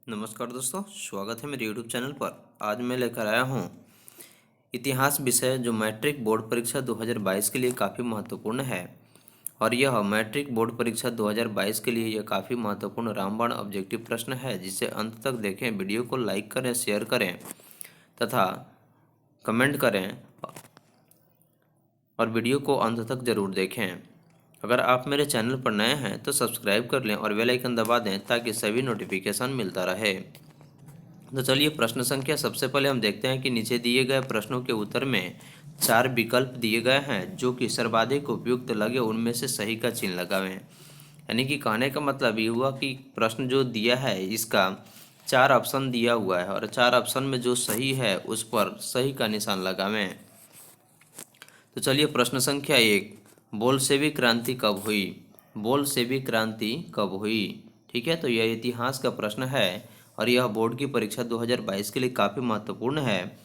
नमस्कार दोस्तों, स्वागत है मेरे यूट्यूब चैनल पर। आज मैं लेकर आया हूँ इतिहास विषय जो मैट्रिक बोर्ड परीक्षा 2022 के लिए काफ़ी महत्वपूर्ण है। और यह मैट्रिक बोर्ड परीक्षा 2022 के लिए यह काफ़ी महत्वपूर्ण रामबाण ऑब्जेक्टिव प्रश्न है, जिसे अंत तक देखें। वीडियो को लाइक करें, शेयर करें तथा कमेंट करें और वीडियो को अंत तक ज़रूर देखें। अगर आप मेरे चैनल पर नए हैं तो सब्सक्राइब कर लें और बेल आइकन दबा दें ताकि सभी नोटिफिकेशन मिलता रहे। तो चलिए प्रश्न संख्या सबसे पहले हम देखते हैं कि नीचे दिए गए प्रश्नों के उत्तर में 4 विकल्प दिए गए हैं जो कि सर्वाधिक उपयुक्त लगे उनमें से सही का चिन्ह लगावें। यानी कि कहने का मतलब ये हुआ कि प्रश्न जो दिया है इसका 4 ऑप्शन दिया हुआ है और 4 ऑप्शन में जो सही है उस पर सही का निशान लगावें। तो चलिए प्रश्न संख्या 1, बोल्शेविक क्रांति कब हुई? बोल्शेविक क्रांति कब हुई? ठीक है, तो यह इतिहास का प्रश्न है और यह बोर्ड की परीक्षा 2022 के लिए काफ़ी महत्वपूर्ण है,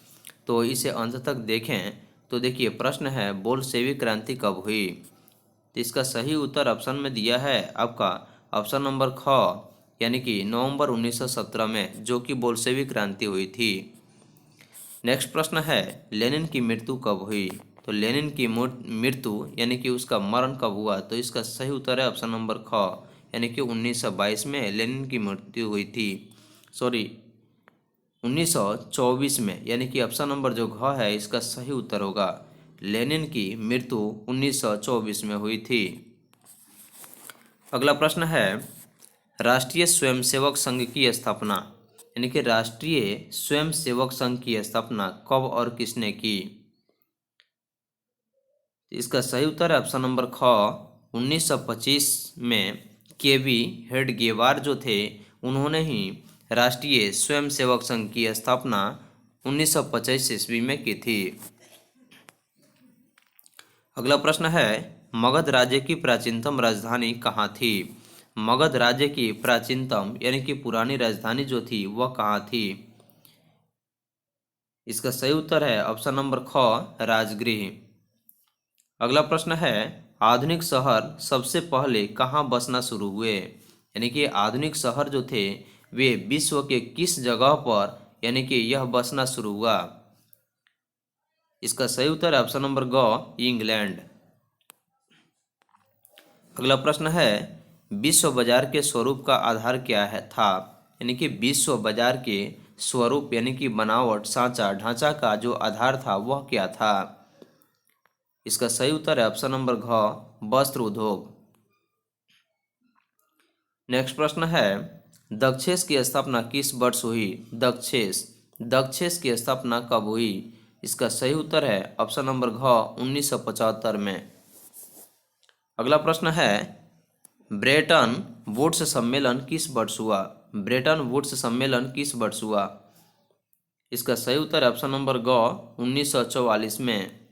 तो इसे अंत तक देखें। तो देखिए प्रश्न है बोल्शेविक क्रांति कब हुई? तो इसका सही उत्तर ऑप्शन में दिया है आपका ऑप्शन नंबर ख, यानी कि नवंबर 1917 में, जो कि बोल्शेविक क्रांति हुई थी। नेक्स्ट प्रश्न है लेनिन की मृत्यु कब हुई? तो लेनिन की मृत्यु यानी कि उसका मरण कब हुआ? तो इसका सही उत्तर है ऑप्शन नंबर ख, यानी कि 1922 में लेनिन की मृत्यु हुई थी। सॉरी, 1924 में, यानी कि ऑप्शन नंबर जो घ है इसका सही उत्तर होगा। लेनिन की मृत्यु 1924 में हुई थी। अगला प्रश्न है राष्ट्रीय स्वयंसेवक संघ की स्थापना, यानी कि राष्ट्रीय स्वयंसेवक संघ की स्थापना कब और किसने की? इसका सही उत्तर है ऑप्शन नंबर ख, 1925 में केवी हेडगेवार जो थे उन्होंने ही राष्ट्रीय स्वयंसेवक संघ की स्थापना 1925 ईस्वी में की थी। अगला प्रश्न है मगध राज्य की प्राचीनतम राजधानी कहाँ थी? मगध राज्य की प्राचीनतम यानी कि पुरानी राजधानी जो थी वह कहाँ थी? इसका सही उत्तर है ऑप्शन नंबर ख, राजगृह। अगला प्रश्न है आधुनिक शहर सबसे पहले कहाँ बसना शुरू हुए? यानी कि आधुनिक शहर जो थे वे विश्व के किस जगह पर यानी कि यह बसना शुरू हुआ? इसका सही उत्तर है ऑप्शन नंबर ग, इंग्लैंड। अगला प्रश्न है विश्व बाजार के स्वरूप का आधार क्या है था? यानी कि विश्व बाजार के स्वरूप यानी कि बनावट, सांचा, ढांचा का जो आधार था वह क्या था? इसका सही उत्तर है ऑप्शन नंबर घ, वस्त्र उद्योग। नेक्स्ट प्रश्न है दक्षेस की स्थापना किस वर्ष हुई? दक्षेस की स्थापना कब हुई? इसका सही उत्तर है ऑप्शन नंबर घ, 1975 में। अगला प्रश्न है ब्रेटन वुड्स सम्मेलन किस वर्ष हुआ? ब्रेटन वुड्स सम्मेलन किस वर्ष हुआ? इसका सही उत्तर है ऑप्शन नंबर ग, 1944 में।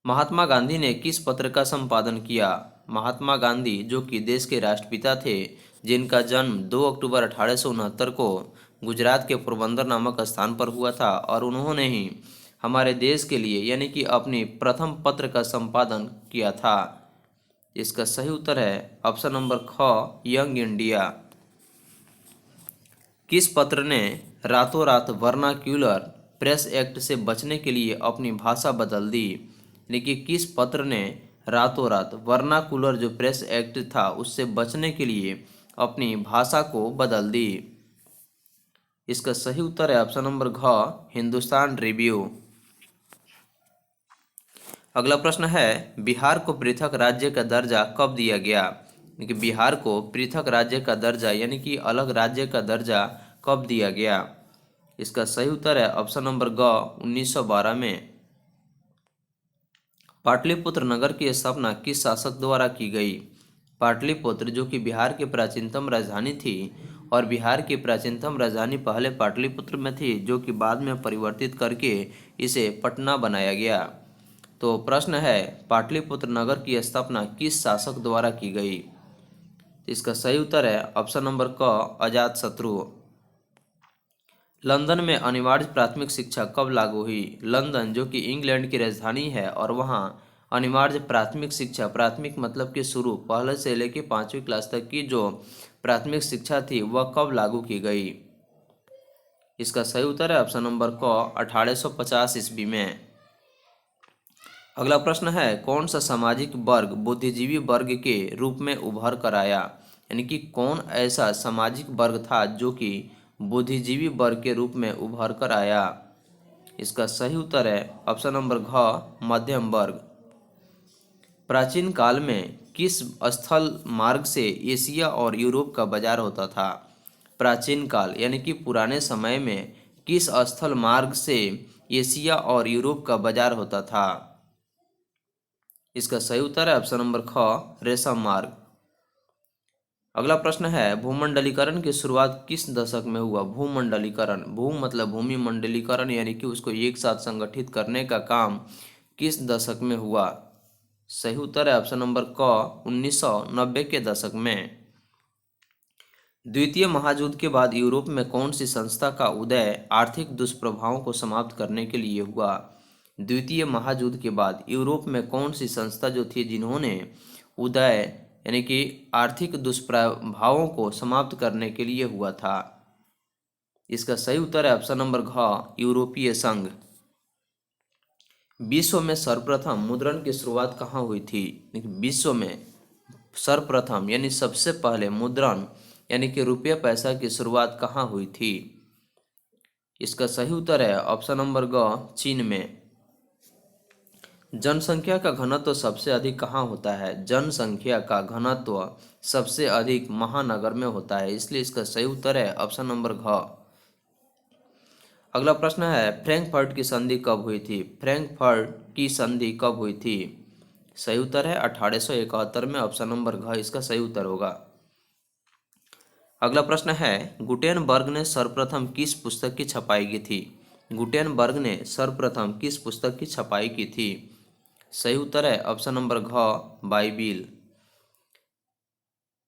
महात्मा गांधी ने किस पत्र का संपादन किया? महात्मा गांधी जो कि देश के राष्ट्रपिता थे, जिनका जन्म 2 अक्टूबर 1869 को गुजरात के पोरबंदर नामक स्थान पर हुआ था, और उन्होंने ही हमारे देश के लिए यानी कि अपनी प्रथम पत्र का संपादन किया था। इसका सही उत्तर है ऑप्शन नंबर ख, यंग इंडिया। किस पत्र ने रातों रात वर्नाक्यूलर प्रेस एक्ट से बचने के लिए अपनी भाषा बदल दी? यानी कि किस पत्र ने रातों रात वर्नाकुलर जो प्रेस एक्ट था उससे बचने के लिए अपनी भाषा को बदल दी? इसका सही उत्तर है ऑप्शन नंबर घ, हिंदुस्तान रिव्यू। अगला प्रश्न है बिहार को पृथक राज्य का दर्जा कब दिया गया? यानी कि बिहार को पृथक राज्य का दर्जा यानी कि अलग राज्य का दर्जा कब दिया गया? इसका सही उत्तर है ऑप्शन नंबर ग, 1912 में। पाटलिपुत्र नगर की स्थापना किस शासक द्वारा की गई? पाटलिपुत्र जो कि बिहार की प्राचीनतम राजधानी थी, और बिहार की प्राचीनतम राजधानी पहले पाटलिपुत्र में थी जो कि बाद में परिवर्तित करके इसे पटना बनाया गया। तो प्रश्न है पाटलिपुत्र नगर की स्थापना किस शासक द्वारा की गई? इसका सही उत्तर है ऑप्शन नंबर क, अजातशत्रु। लंदन में अनिवार्य प्राथमिक शिक्षा कब लागू हुई? लंदन जो कि इंग्लैंड की राजधानी है और वहाँ अनिवार्य प्राथमिक शिक्षा, प्राथमिक मतलब कि शुरू, पहले से लेकर 5वीं क्लास तक की जो प्राथमिक शिक्षा थी वह कब लागू की गई? इसका सही उत्तर है ऑप्शन नंबर क 1850 ईस्वी में। अगला प्रश्न है, कौन सा सामाजिक वर्ग बुद्धिजीवी वर्ग के रूप में उभर कर आया? यानी कि कौन ऐसा सामाजिक वर्ग था जो कि बुद्धिजीवी वर्ग के रूप में उभर कर आया? इसका सही उत्तर है ऑप्शन नंबर घ मध्यम वर्ग। प्राचीन काल में किस स्थल मार्ग से एशिया और यूरोप का बाजार होता था? प्राचीन काल यानी कि पुराने समय में किस स्थल मार्ग से एशिया और यूरोप का बाजार होता था? इसका सही उत्तर है ऑप्शन नंबर ख रेशम मार्ग। अगला प्रश्न है, भूमंडलीकरण की शुरुआत किस दशक में हुआ? भूमंडलीकरण, भू मतलब भूमि, मंडलीकरण यानी कि उसको एक साथ संगठित करने का काम किस दशक में हुआ? सही उत्तर है ऑप्शन नंबर क 1990 के दशक में। द्वितीय महायुद्ध के बाद यूरोप में कौन सी संस्था का उदय आर्थिक दुष्प्रभावों को समाप्त करने के लिए हुआ? द्वितीय महायुद्ध के बाद यूरोप में कौन सी संस्था जो थी जिन्होंने उदय यानी कि आर्थिक दुष्प्रभावों को समाप्त करने के लिए हुआ था? इसका सही उत्तर है ऑप्शन नंबर घ यूरोपीय संघ। विश्व में सर्वप्रथम मुद्रण की शुरुआत कहाँ हुई थी? विश्व में सर्वप्रथम यानी सबसे पहले मुद्रण यानी कि रुपया पैसा की शुरुआत कहाँ हुई थी? इसका सही उत्तर है ऑप्शन नंबर ग चीन में। जनसंख्या का घनत्व सबसे अधिक कहाँ होता है? जनसंख्या का घनत्व सबसे अधिक महानगर में होता है, इसलिए इसका सही उत्तर है ऑप्शन नंबर घ। अगला प्रश्न है, फ्रैंकफर्ट की संधि कब हुई थी? फ्रैंकफर्ट की संधि कब हुई थी? सही उत्तर है 1871 में, ऑप्शन नंबर घ इसका सही उत्तर होगा। अगला प्रश्न है, गुटेनबर्ग ने सर्वप्रथम किस पुस्तक की छपाई की थी? गुटेनबर्ग ने सर्वप्रथम किस पुस्तक की छपाई की थी? सही उत्तर है ऑप्शन नंबर घ बाइबिल।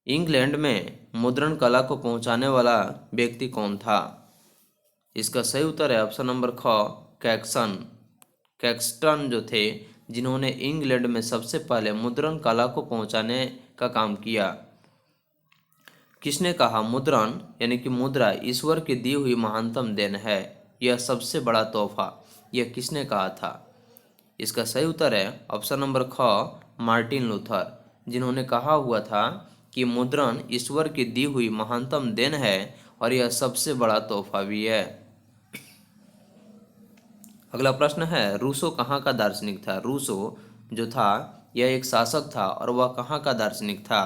इंग्लैंड में मुद्रण कला को पहुंचाने वाला व्यक्ति कौन था? इसका सही उत्तर है ऑप्शन नंबर ख कैक्सन। कैक्सटन जो थे जिन्होंने इंग्लैंड में सबसे पहले मुद्रण कला को पहुंचाने का काम किया। किसने कहा मुद्रण यानी कि मुद्रा ईश्वर की दी हुई महानतम देन है, यह सबसे बड़ा तोहफा, यह किसने कहा था? इसका सही उत्तर है ऑप्शन नंबर ख मार्टिन लूथर, जिन्होंने कहा हुआ था कि मुद्रण ईश्वर की दी हुई महानतम देन है और यह सबसे बड़ा तोहफा भी है। अगला प्रश्न है, रूसो कहाँ का दार्शनिक था? रूसो जो था यह एक शासक था और वह कहाँ का दार्शनिक था?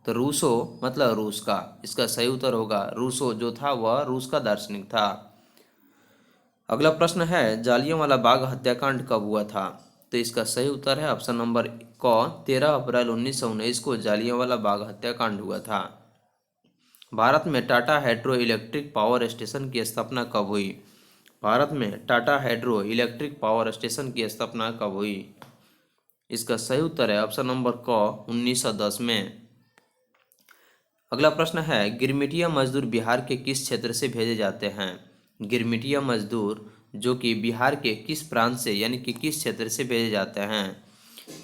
तो रूसो मतलब रूस का, इसका सही उत्तर होगा रूसो जो था वह रूस का दार्शनिक था। अगला प्रश्न है, जालियांवाला बाग हत्याकांड कब हुआ था? तो इसका सही उत्तर है ऑप्शन नंबर क 13 अप्रैल 1919 को जालियांवाला बाग हत्याकांड हुआ था। भारत में Tata hydro electric power station की स्थापना कब हुई? भारत में Tata hydro electric power station की स्थापना कब हुई? इसका सही उत्तर है ऑप्शन नंबर क 1910 में। अगला प्रश्न है, गिरमिटिया मजदूर बिहार के किस क्षेत्र से भेजे जाते हैं? गिरमिटिया मजदूर जो कि बिहार के किस प्रांत से यानी कि किस क्षेत्र से भेजे जाते हैं?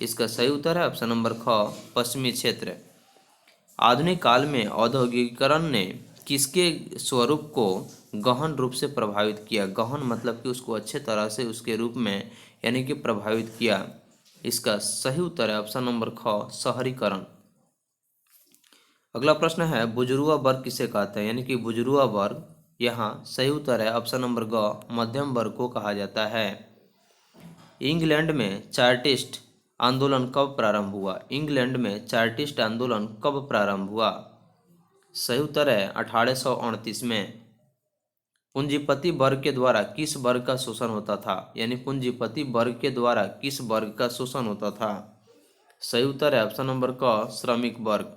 इसका सही उत्तर है ऑप्शन नंबर ख पश्चिमी क्षेत्र। आधुनिक काल में औद्योगिकीकरण ने किसके स्वरूप को गहन रूप से प्रभावित किया? गहन मतलब कि उसको अच्छे तरह से उसके रूप में यानी कि प्रभावित किया। इसका सही उत्तर है ऑप्शन नंबर ख शहरीकरण। अगला प्रश्न है, बुजुर्ग वर्ग किसे कहते हैं? यानी कि बुजुर्ग वर्ग, यहाँ सही उत्तर है ऑप्शन नंबर ग मध्यम वर्ग को कहा जाता है। इंग्लैंड में चार्टिस्ट आंदोलन कब प्रारंभ हुआ? इंग्लैंड में चार्टिस्ट आंदोलन कब प्रारंभ हुआ? सही उत्तर है 1838 में। पूंजीपति वर्ग के द्वारा किस वर्ग का शोषण होता था? यानी पूंजीपति वर्ग के द्वारा किस वर्ग का शोषण होता था? सही उत्तर है ऑप्शन नंबर क श्रमिक वर्ग।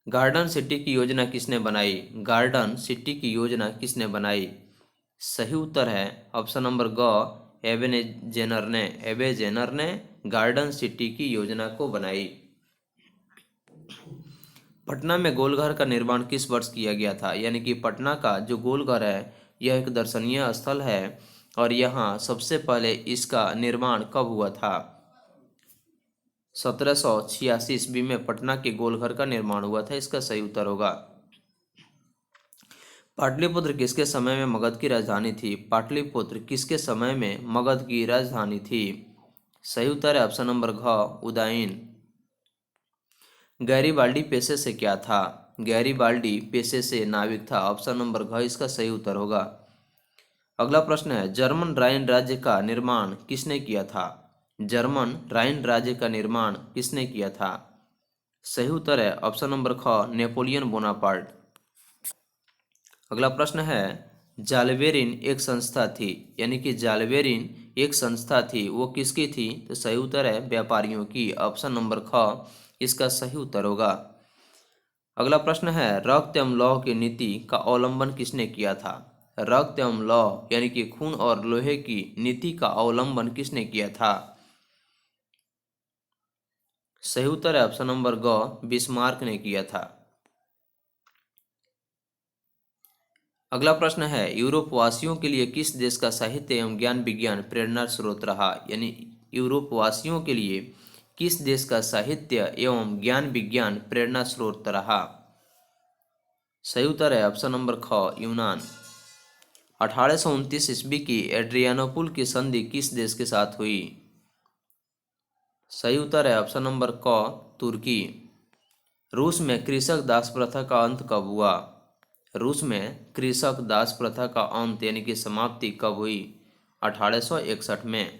गार्डन सिटी की योजना किसने बनाई? गार्डन सिटी की योजना किसने बनाई? सही उत्तर है ऑप्शन नंबर ग एबे जेनर ने गार्डन सिटी की योजना को बनाई। पटना में गोलघर का निर्माण किस वर्ष किया गया था? यानी कि पटना का जो गोलघर है यह एक दर्शनीय स्थल है और यहाँ सबसे पहले इसका निर्माण कब हुआ था? 1786 ईस्वी में पटना के गोलघर का निर्माण हुआ था। इसका सही उत्तर होगा। पाटलिपुत्र किसके समय में मगध की राजधानी थी? पाटलिपुत्र किसके समय में मगध की राजधानी थी? सही उत्तर है ऑप्शन नंबर घ, उदयन। गैरीबाल्डी पेशे से क्या था? गैरीबाल्डी पेशे से नाविक था। ऑप्शन नंबर घ इसका सही उत्तर होगा। अगला प्रश्न है, जर्मन राइन राज्य का निर्माण किसने किया था? जर्मन राइन राज्य का निर्माण किसने किया था? सही उत्तर है ऑप्शन नंबर ख, नेपोलियन बोनापार्ट। अगला प्रश्न है, जालबेरिन एक संस्था थी, यानी कि जालबेरिन एक संस्था थी, वो किसकी थी? तो सही उत्तर है व्यापारियों की। ऑप्शन नंबर ख इसका सही उत्तर होगा। अगला प्रश्न है, रक्त एवं लौह की नीति का अवलंबन किसने किया था? रक्त एवं लौह यानी कि खून और लोहे की नीति का अवलंबन किसने किया था? सही उत्तर है ऑप्शन नंबर ग, बिस्मार्क ने किया था। अगला प्रश्न है, यूरोप वासियों के लिए किस देश का साहित्य एवं ज्ञान विज्ञान प्रेरणा स्रोत रहा? यानी यूरोप वासियों के लिए किस देश का साहित्य एवं ज्ञान विज्ञान प्रेरणा स्रोत रहा? सही उत्तर है ऑप्शन नंबर ख, यूनान। 1829 ईस्वी की एड्रियानोपुल की संधि किस देश के साथ हुई? सही उत्तर है ऑप्शन नंबर क, तुर्की। रूस में कृषक दास प्रथा का अंत कब हुआ? रूस में कृषक दास प्रथा का अंत यानी कि समाप्ति कब हुई? 1861 में।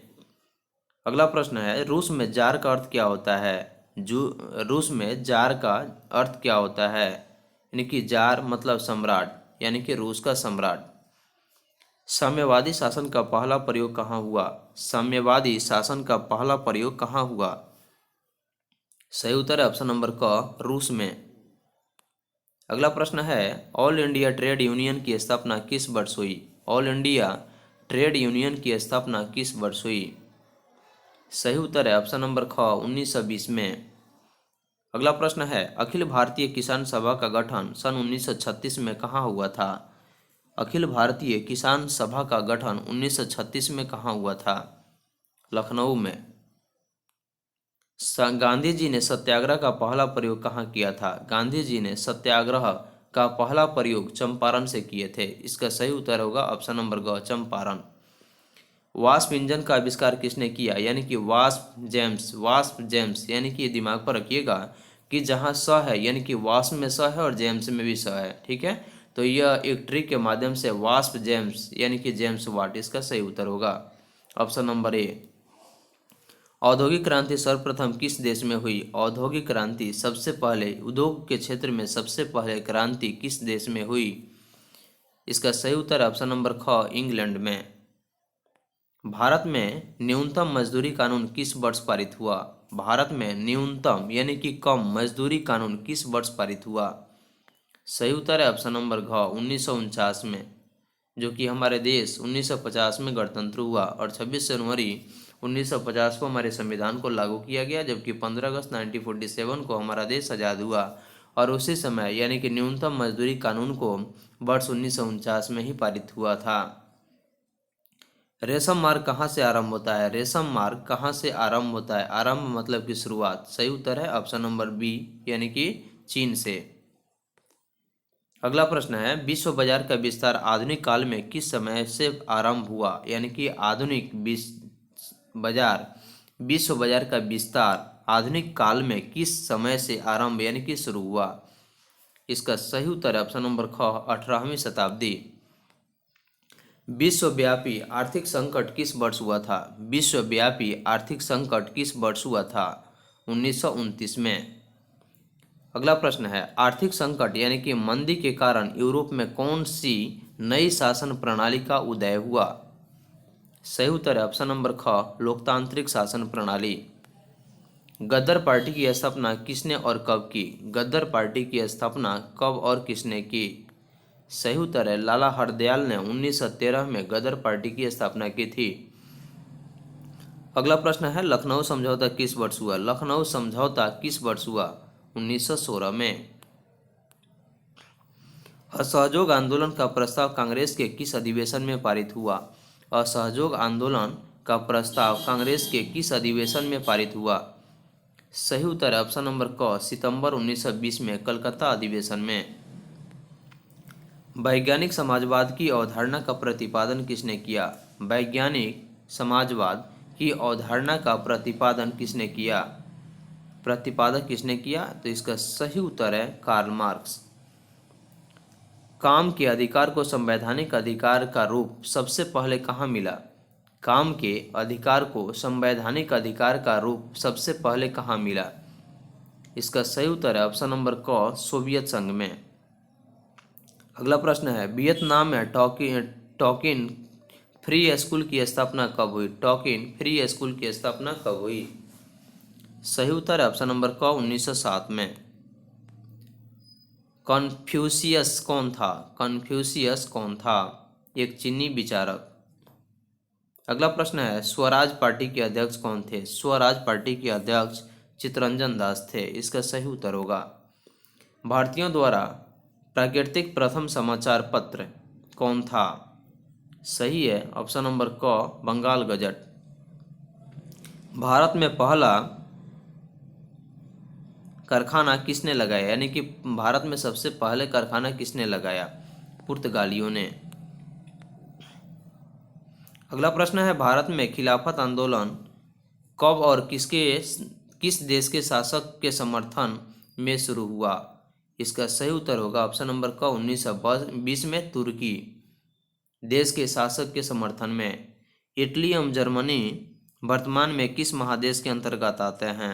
अगला प्रश्न है, रूस में जार का अर्थ क्या होता है? रूस में जार का अर्थ क्या होता है? यानी कि जार मतलब सम्राट, यानी कि रूस का सम्राट। साम्यवादी शासन का पहला प्रयोग कहाँ हुआ? साम्यवादी शासन का पहला प्रयोग कहाँ हुआ? सही उत्तर है ऑप्शन नंबर क, रूस में। अगला प्रश्न है, ऑल इंडिया ट्रेड यूनियन की स्थापना किस वर्ष हुई? ऑल इंडिया ट्रेड यूनियन की स्थापना किस वर्ष हुई? सही उत्तर है ऑप्शन नंबर ख, 1920 में। अगला प्रश्न है, अखिल भारतीय किसान सभा का गठन सन 1936 में कहाँ हुआ था? अखिल भारतीय किसान सभा का गठन 1936 में कहाँ हुआ था? लखनऊ में। गांधी जी ने सत्याग्रह का पहला प्रयोग कहाँ किया था? गांधी जी ने सत्याग्रह का पहला प्रयोग चंपारण से किए थे। इसका सही उत्तर होगा ऑप्शन नंबर ग, चंपारण। वाष्प इंजन का आविष्कार किसने किया? यानी कि वाष्प जेम्स यानी कि दिमाग पर रखिएगा कि जहाँ स है यानी कि वाष्प में स है और जेम्स में भी स है, ठीक है। तो यह एक ट्रिक के माध्यम से वाष्प जेम्स यानी कि जेम्स वाट, इसका सही उत्तर होगा ऑप्शन नंबर ए। औद्योगिक क्रांति सर्वप्रथम किस देश में हुई? औद्योगिक क्रांति सबसे पहले उद्योग के क्षेत्र में सबसे पहले क्रांति किस देश में हुई? इसका सही उत्तर ऑप्शन नंबर ख, इंग्लैंड में। भारत में न्यूनतम मजदूरी कानून किस वर्ष पारित हुआ? भारत में न्यूनतम यानी कि कम मजदूरी कानून किस वर्ष पारित हुआ? सही उत्तर है ऑप्शन नंबर घ, 1949 में। जो कि हमारे देश 1950 में गणतंत्र हुआ और 26 जनवरी 1950 को हमारे संविधान को लागू किया गया, जबकि 15 अगस्त 1947 को हमारा देश आज़ाद हुआ। और उसी समय यानी कि न्यूनतम मजदूरी कानून को वर्ष 1949 में ही पारित हुआ था। रेशम मार्ग कहाँ से आरंभ होता है? रेशम मार्ग कहाँ से आरंभ होता है? आरंभ मतलब कि शुरुआत। सही उत्तर है ऑप्शन नंबर बी यानी कि चीन से। अगला प्रश्न है, विश्व बाजार का विस्तार आधुनिक काल में किस समय से आरंभ हुआ? यानी कि आधुनिक विश्व बाजार का विस्तार आधुनिक काल में किस समय से आरंभ यानी कि शुरू हुआ? इसका सही उत्तर है ऑप्शन नंबर ख, 18वीं शताब्दी। विश्वव्यापी आर्थिक संकट किस वर्ष हुआ था? विश्वव्यापी आर्थिक संकट किस वर्ष हुआ था? 1929 में। अगला प्रश्न है, आर्थिक संकट यानी कि मंदी के कारण यूरोप में कौन सी नई शासन प्रणाली का उदय हुआ? सही उत्तर है ऑप्शन नंबर ख, लोकतांत्रिक शासन प्रणाली। गद्दर पार्टी की स्थापना किसने और कब की? गद्दर पार्टी की स्थापना कब और किसने की? सही उत्तर है लाला हरदयाल ने 1913 में गदर पार्टी की स्थापना की थी। अगला प्रश्न है, लखनऊ समझौता किस वर्ष हुआ? लखनऊ समझौता किस वर्ष हुआ? 1916 में। असहयोग आंदोलन का प्रस्ताव कांग्रेस के किस अधिवेशन में पारित हुआ? असहयोग आंदोलन का प्रस्ताव कांग्रेस के किस अधिवेशन में पारित हुआ? सही उत्तर है ऑप्शन नंबर क, सितंबर 1920 में कलकत्ता अधिवेशन में। वैज्ञानिक समाजवाद की अवधारणा का प्रतिपादन किसने किया? वैज्ञानिक समाजवाद की अवधारणा का प्रतिपादन किसने किया? प्रतिपादक किसने किया? तो इसका सही उत्तर है कार्ल मार्क्स। काम के अधिकार को संवैधानिक अधिकार का रूप सबसे पहले कहाँ मिला? काम के अधिकार को संवैधानिक अधिकार का रूप सबसे पहले कहाँ मिला? इसका सही उत्तर है ऑप्शन नंबर क, सोवियत संघ में। अगला प्रश्न है, वियतनाम में टॉकिन फ्री स्कूल की स्थापना कब हुई? टॉकिन फ्री स्कूल की स्थापना कब हुई? सही उत्तर है ऑप्शन नंबर क, 1907 में। कन्फ्यूशियस कौन था? कन्फ्यूशियस कौन था? एक चीनी विचारक। अगला प्रश्न है, स्वराज पार्टी के अध्यक्ष कौन थे? स्वराज पार्टी के अध्यक्ष चित्तरंजन दास थे। इसका सही उत्तर होगा। भारतीयों द्वारा प्राकृतिक प्रथम समाचार पत्र कौन था? सही है ऑप्शन नंबर क, बंगाल गजट। भारत में पहला कारखाना किसने लगाया? यानी कि भारत में सबसे पहले कारखाना किसने लगाया? पुर्तगालियों ने। अगला प्रश्न है, भारत में खिलाफत आंदोलन कब और किस देश के शासक के समर्थन में शुरू हुआ? इसका सही उत्तर होगा ऑप्शन नंबर क, 1920 में तुर्की देश के शासक के समर्थन में। इटली एवं जर्मनी वर्तमान में किस महादेश के अंतर्गत आते हैं?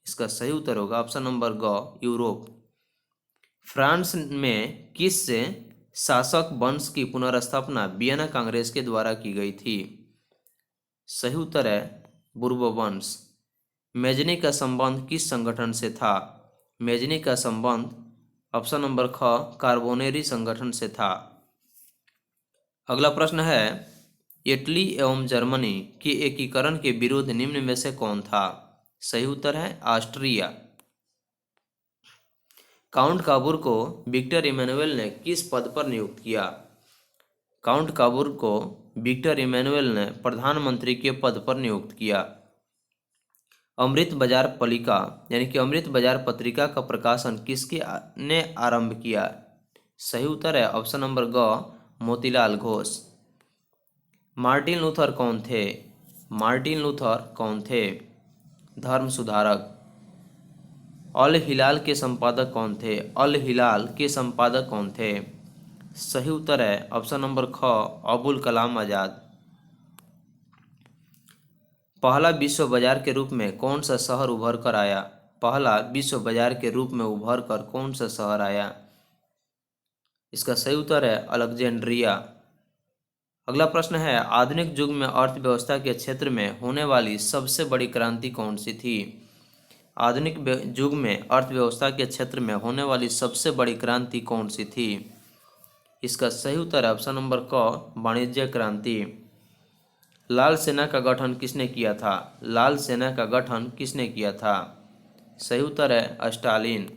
इसका सही उत्तर होगा ऑप्शन नंबर ग, यूरोप। फ्रांस में किस शासक वंश की पुनर्स्थापना वियना कांग्रेस के द्वारा की गई थी? सही उत्तर है बुर्बो वंश। मेजनी का संबंध किस संगठन से था? मेजनी का संबंध ऑप्शन नंबर ख, कार्बोनेरी संगठन से था। अगला प्रश्न है, इटली एवं जर्मनी के एकीकरण के विरुद्ध निम्न में से कौन था? सही उत्तर है ऑस्ट्रिया। काउंट काबूर को विक्टर इमैनुअल ने किस पद पर नियुक्त किया? काउंट काबूर को विक्टर इमैनुअल ने प्रधानमंत्री के पद पर नियुक्त किया। अमृत बाजार पत्रिका यानी कि अमृत बाजार पत्रिका का प्रकाशन किसके ने आरंभ किया? सही उत्तर है ऑप्शन नंबर ग, मोतीलाल घोष। मार्टिन लूथर कौन थे? मार्टिन लूथर कौन थे? धर्म सुधारक। अल हिलाल के संपादक कौन थे? अल हिलाल के संपादक कौन थे? सही उत्तर है ऑप्शन नंबर ख, अबुल कलाम आजाद। पहला विश्व बाजार के रूप में कौन सा शहर उभर कर आया? पहला विश्व बाजार के रूप में उभर कर कौन सा शहर आया? इसका सही उत्तर है अलेक्जेंड्रिया। अगला प्रश्न है, आधुनिक युग में अर्थव्यवस्था के क्षेत्र में होने वाली सबसे बड़ी क्रांति कौन सी थी? आधुनिक युग में अर्थव्यवस्था के क्षेत्र में होने वाली सबसे बड़ी क्रांति कौन सी थी? इसका सही उत्तर है ऑप्शन नंबर क, वाणिज्य क्रांति। लाल सेना का गठन किसने किया था? लाल सेना का गठन किसने किया था? सही उत्तर है स्टालिन।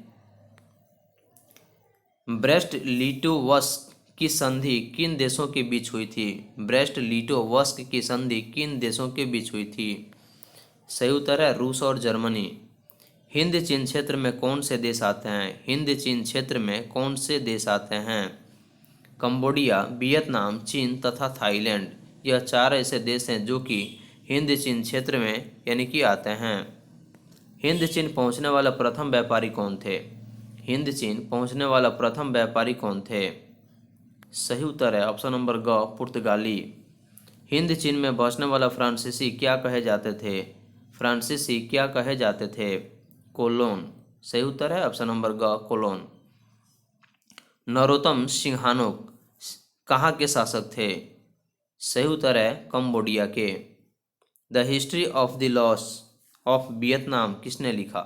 ब्रेस्ट लिटोवस्क की संधि किन देशों के बीच हुई थी? ब्रेस्ट लिटोवस्क की संधि किन देशों के बीच हुई थी? सही उत्तर है रूस और जर्मनी। हिंद चीन क्षेत्र में कौन से देश आते हैं? हिंद चीन क्षेत्र में कौन से देश आते हैं? कंबोडिया, वियतनाम, चीन तथा थाईलैंड। यह चार ऐसे देश हैं जो कि हिंद चीन क्षेत्र में यानी कि आते हैं। हिंद चीन पहुंचने वाला प्रथम व्यापारी कौन थे? हिंद चीन पहुंचने वाला प्रथम व्यापारी कौन थे? सही उत्तर है ऑप्शन नंबर ग, पुर्तगाली। हिंद चीन में बसने वाला फ्रांसीसी क्या कहे जाते थे? फ्रांसीसी क्या कहे जाते थे? कोलोन। सही उत्तर है ऑप्शन नंबर ग, कोलोन। नरोत्तम सिंहानो कहाँ के शासक थे? सही उत्तर है कंबोडिया के। The history of the loss of Vietnam किसने लिखा?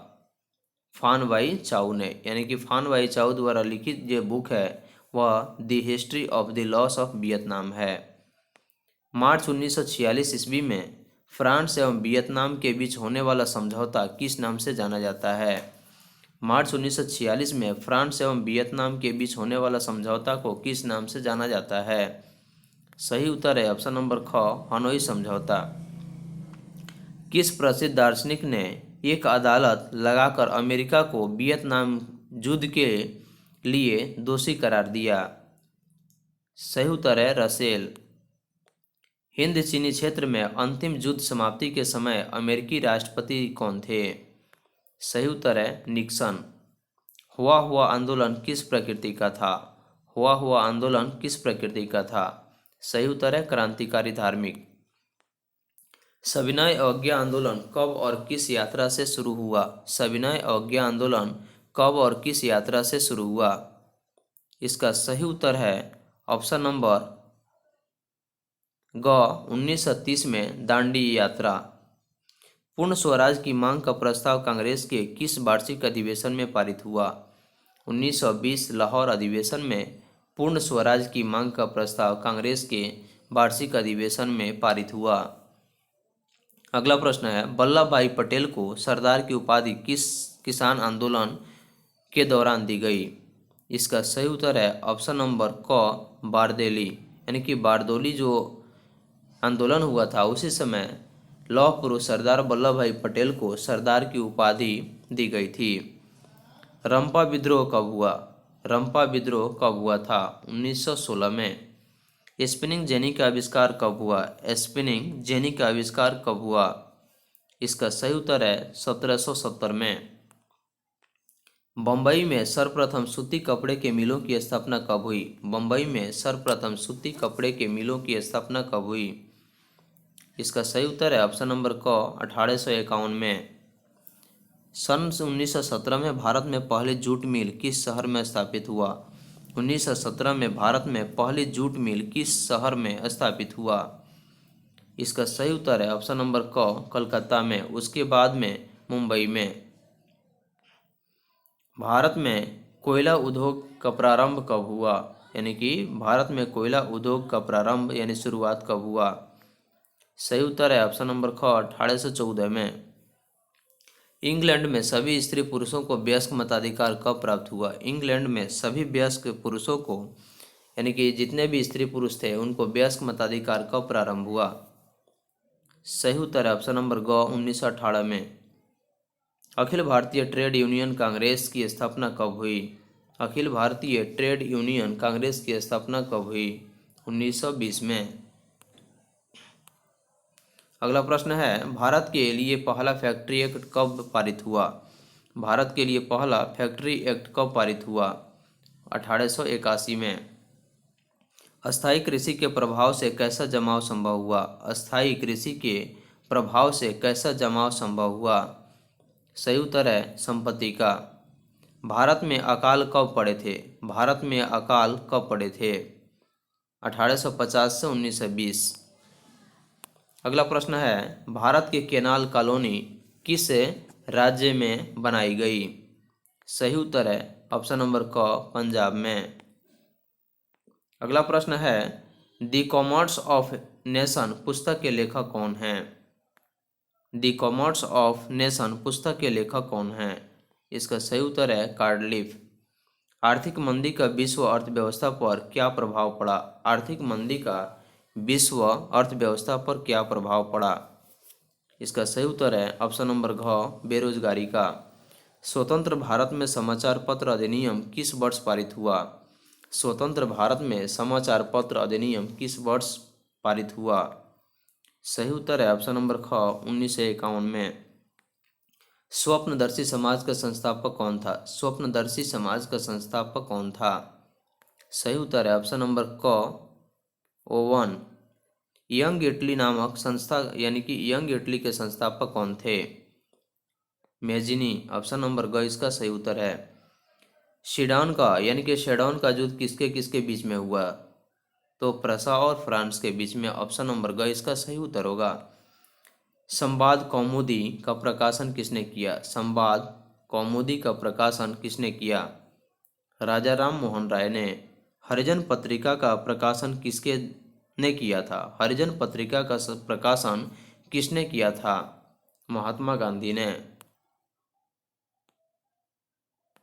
फान बाई चाउ ने, यानी कि फान बाई चाउ द्वारा लिखित जो बुक है वह the history of the loss of Vietnam है। मार्च 1946 ईस्वी में फ्रांस एवं वियतनाम के बीच होने वाला समझौता किस नाम से जाना जाता है? मार्च 1946 में फ्रांस एवं वियतनाम के बीच होने वाला समझौता को किस नाम से जाना जाता है? सही उत्तर है ऑप्शन नंबर ख, हनोई समझौता। किस प्रसिद्ध दार्शनिक ने एक अदालत लगाकर अमेरिका को वियतनाम युद्ध के लिए दोषी करार दिया? सही उत्तर है रसेल। हिंद चीनी क्षेत्र में अंतिम युद्ध समाप्ति के समय अमेरिकी राष्ट्रपति कौन थे? सही उत्तर है निक्सन। हुआ आंदोलन किस प्रकृति का था? हुआ आंदोलन किस प्रकृति का था? सही उत्तर है क्रांतिकारी धार्मिक। सविनय अवज्ञा आंदोलन कब और किस यात्रा से शुरू हुआ? सविनय अवज्ञा आंदोलन कब और किस यात्रा से शुरू हुआ? इसका सही उत्तर है ऑप्शन नंबर ग 1930 में दांडी यात्रा। पूर्ण स्वराज की मांग का प्रस्ताव कांग्रेस के किस वार्षिक अधिवेशन में पारित हुआ? 1920 लाहौर अधिवेशन में पूर्ण स्वराज की मांग का प्रस्ताव कांग्रेस के वार्षिक अधिवेशन में पारित हुआ। अगला प्रश्न है वल्लभ भाई पटेल को सरदार की उपाधि किस किसान आंदोलन के दौरान दी गई? इसका सही उत्तर है ऑप्शन नंबर क बारदोली, यानी कि बारदोली जो आंदोलन हुआ था उसी समय लौह पुरुष सरदार वल्लभ भाई पटेल को सरदार की उपाधि दी गई थी। रंपा विद्रोह कब हुआ? रंपा विद्रोह कब हुआ था? 1916 में। स्पिनिंग जेनी का आविष्कार कब हुआ? स्पिनिंग जेनी का आविष्कार कब हुआ? इसका सही उत्तर है 1770 में। बम्बई में सर्वप्रथम सूती कपड़े के मिलों की स्थापना कब हुई? बम्बई में सर्वप्रथम सूती कपड़े के मिलों की स्थापना कब हुई? इसका सही उत्तर है ऑप्शन नंबर क 1851 में। सन 1917 में भारत में पहली जूट मिल किस शहर में स्थापित हुआ? 1917 में भारत में पहली जूट मिल किस शहर में स्थापित हुआ? इसका सही उत्तर है ऑप्शन नंबर क कलकत्ता में, उसके बाद में मुंबई में। भारत में कोयला उद्योग का प्रारंभ कब हुआ? यानी कि भारत में कोयला उद्योग का प्रारंभ यानी शुरुआत कब हुआ? सही उत्तर है ऑप्शन नंबर ख 1814 में। इंग्लैंड में सभी स्त्री पुरुषों को वयस्क मताधिकार कब प्राप्त हुआ? इंग्लैंड में सभी वयस्क पुरुषों को, यानी कि जितने भी स्त्री पुरुष थे उनको वयस्क मताधिकार कब प्रारंभ हुआ? सही उत्तर है ऑप्शन नंबर ग 1918 में। अखिल भारतीय ट्रेड यूनियन कांग्रेस की स्थापना कब हुई? अखिल भारतीय ट्रेड यूनियन कांग्रेस की स्थापना कब हुई? 1920 में। अगला प्रश्न है भारत के लिए पहला फैक्ट्री एक्ट कब पारित हुआ? भारत के लिए पहला फैक्ट्री एक्ट कब पारित हुआ? 1881 में। अस्थायी कृषि के प्रभाव से कैसा जमाव संभव हुआ? अस्थायी कृषि के प्रभाव से कैसा जमाव संभव हुआ? सही उत्तर है संपत्ति का। भारत में अकाल कब पड़े थे? भारत में अकाल कब पड़े थे? 1850 से 1920। अगला प्रश्न है भारत की केनाल कॉलोनी किस राज्य में बनाई गई? सही उत्तर है ऑप्शन नंबर क पंजाब में। अगला प्रश्न है द कॉमर्स ऑफ नेशन पुस्तक के लेखक कौन हैं? द कॉमर्स ऑफ नेशन पुस्तक के लेखक कौन हैं? इसका सही उत्तर है कार्डलिफ। आर्थिक मंदी का विश्व अर्थव्यवस्था पर क्या प्रभाव पड़ा? आर्थिक मंदी का विश्व अर्थव्यवस्था पर क्या प्रभाव पड़ा? इसका सही उत्तर है ऑप्शन नंबर घ बेरोजगारी का। स्वतंत्र भारत में समाचार पत्र अधिनियम किस वर्ष पारित हुआ? स्वतंत्र भारत में समाचार पत्र अधिनियम किस वर्ष पारित हुआ? सही उत्तर है ऑप्शन नंबर ख 1951 में। स्वप्नदर्शी समाज का संस्थापक कौन था? स्वप्नदर्शी समाज का संस्थापक कौन था? सही उत्तर है ऑप्शन नंबर क ओवन। यंग इटली नामक संस्था, यानी कि यंग इटली के संस्थापक कौन थे? मेजिनी। ऑप्शन नंबर ग इसका सही उत्तर है। शिडाउन का, यानी कि शेडाउन का युद्ध किसके किसके बीच में हुआ? तो प्रसा और फ्रांस के बीच में। ऑप्शन नंबर ग इसका सही उत्तर होगा। संवाद कौमुदी का प्रकाशन किसने किया? संवाद कौमुदी का प्रकाशन किसने किया? राजा राम मोहन राय ने। हरिजन पत्रिका का प्रकाशन किसके ने किया था? हरिजन पत्रिका का प्रकाशन किसने किया था? महात्मा गांधी ने।